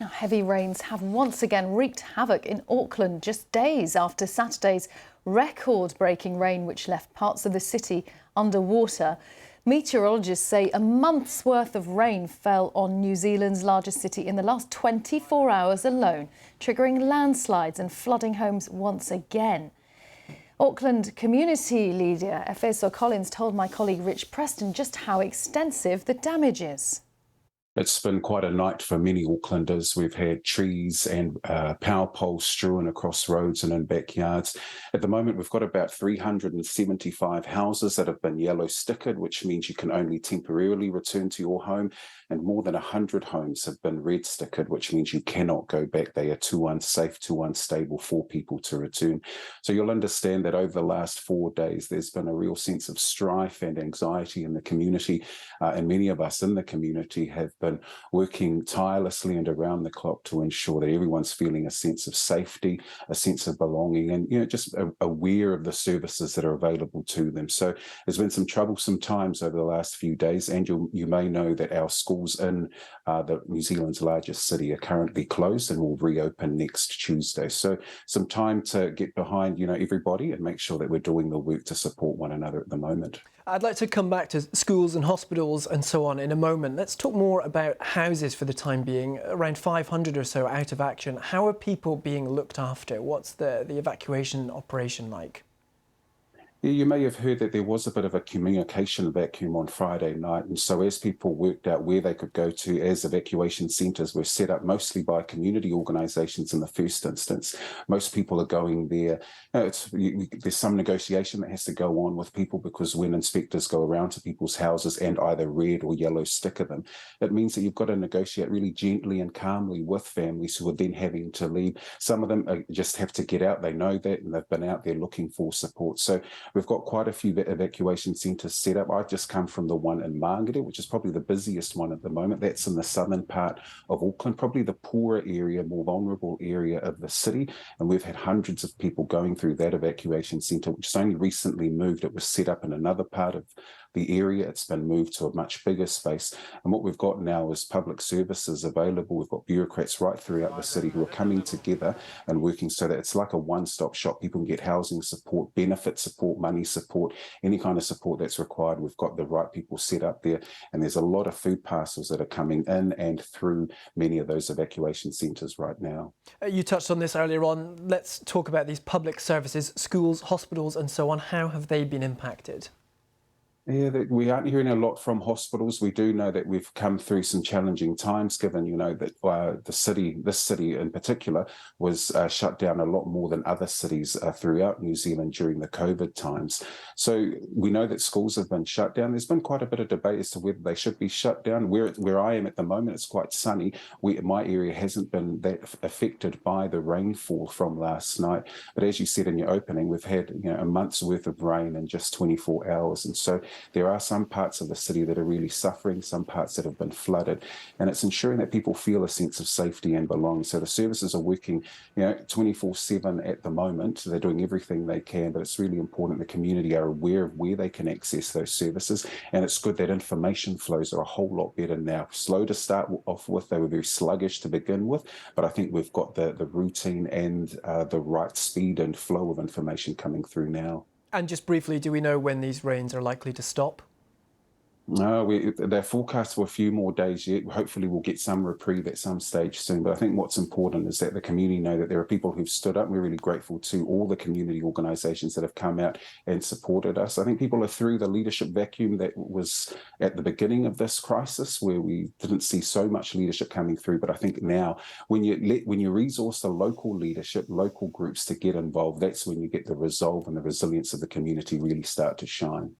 Now, heavy rains have once again wreaked havoc in Auckland just days after Saturday's record-breaking rain, which left parts of the city underwater. Meteorologists say a month's worth of rain fell on New Zealand's largest city in the last 24 hours alone, triggering landslides and flooding homes once again. Auckland community leader Efeso Collins told my colleague Rich Preston just how extensive the damage is. It's been quite a night for many Aucklanders. We've had trees and power poles strewn across roads and in backyards. At the moment, we've got about 375 houses that have been yellow stickered, which means you can only temporarily return to your home. And more than 100 homes have been red stickered, which means you cannot go back. They are too unsafe, too unstable for people to return. So you'll understand that over the last 4 days, there's been a real sense of strife and anxiety in the community. And many of us in the community have been working tirelessly and around the clock to ensure that everyone's feeling a sense of safety, a sense of belonging, and just aware of the services that are available to them. So there's been some troublesome times over the last few days, and you may know that our schools in New Zealand's largest city are currently closed and will reopen next Tuesday. So some time to get behind everybody and make sure that we're doing the work to support one another at the moment. I'd like to come back to schools and hospitals and so on in a moment. Let's talk more about houses for the time being. Around 500 or so out of action. How are people being looked after? What's the evacuation operation like? Yeah, you may have heard that there was a bit of a communication vacuum on Friday night. And so as people worked out where they could go to, as evacuation centres were set up mostly by community organisations in the first instance, most people are going there. There's some negotiation that has to go on with people, because when inspectors go around to people's houses and either red or yellow sticker them, it means that you've got to negotiate really gently and calmly with families who are then having to leave. Some of them just have to get out. They know that, and they've been out there looking for support. So we've got quite a few evacuation centres set up. I've just come from the one in Māngere, which is probably the busiest one at the moment. That's in the southern part of Auckland, probably the poorer area, more vulnerable area of the city. And we've had hundreds of people going through that evacuation centre, which is only recently moved. It was set up in another part of the area. It's been moved to a much bigger space. And what we've got now is public services available. We've got bureaucrats right throughout the city who are coming together and working so that it's like a one-stop shop. People can get housing support, benefit support, money support, any kind of support that's required. We've got the right people set up there. And there's a lot of food parcels that are coming in and through many of those evacuation centres right now. You touched on this earlier on. Let's talk about these public services, schools, hospitals and so on. How have they been impacted? Yeah, we aren't hearing a lot from hospitals. We do know that we've come through some challenging times, given, that this city in particular was shut down a lot more than other cities throughout New Zealand during the COVID times. So we know that schools have been shut down. There's been quite a bit of debate as to whether they should be shut down. Where I am at the moment, it's quite sunny. My area hasn't been that affected by the rainfall from last night. But as you said in your opening, we've had a month's worth of rain in just 24 hours. And so there are some parts of the city that are really suffering, some parts that have been flooded, and it's ensuring that people feel a sense of safety and belonging. So the services are working 24/7 at the moment. They're doing everything they can, but it's really important the community are aware of where they can access those services, and it's good that information flows are a whole lot better now. Slow to start off with, they were very sluggish to begin with, but I think we've got the routine and the right speed and flow of information coming through now. And just briefly, do we know when these rains are likely to stop? No, they're forecast for a few more days yet. Hopefully we'll get some reprieve at some stage soon. But I think what's important is that the community know that there are people who've stood up. We're really grateful to all the community organisations that have come out and supported us. I think people are through the leadership vacuum that was at the beginning of this crisis, where we didn't see so much leadership coming through. But I think now, when you resource the local leadership, local groups to get involved, that's when you get the resolve and the resilience of the community really start to shine.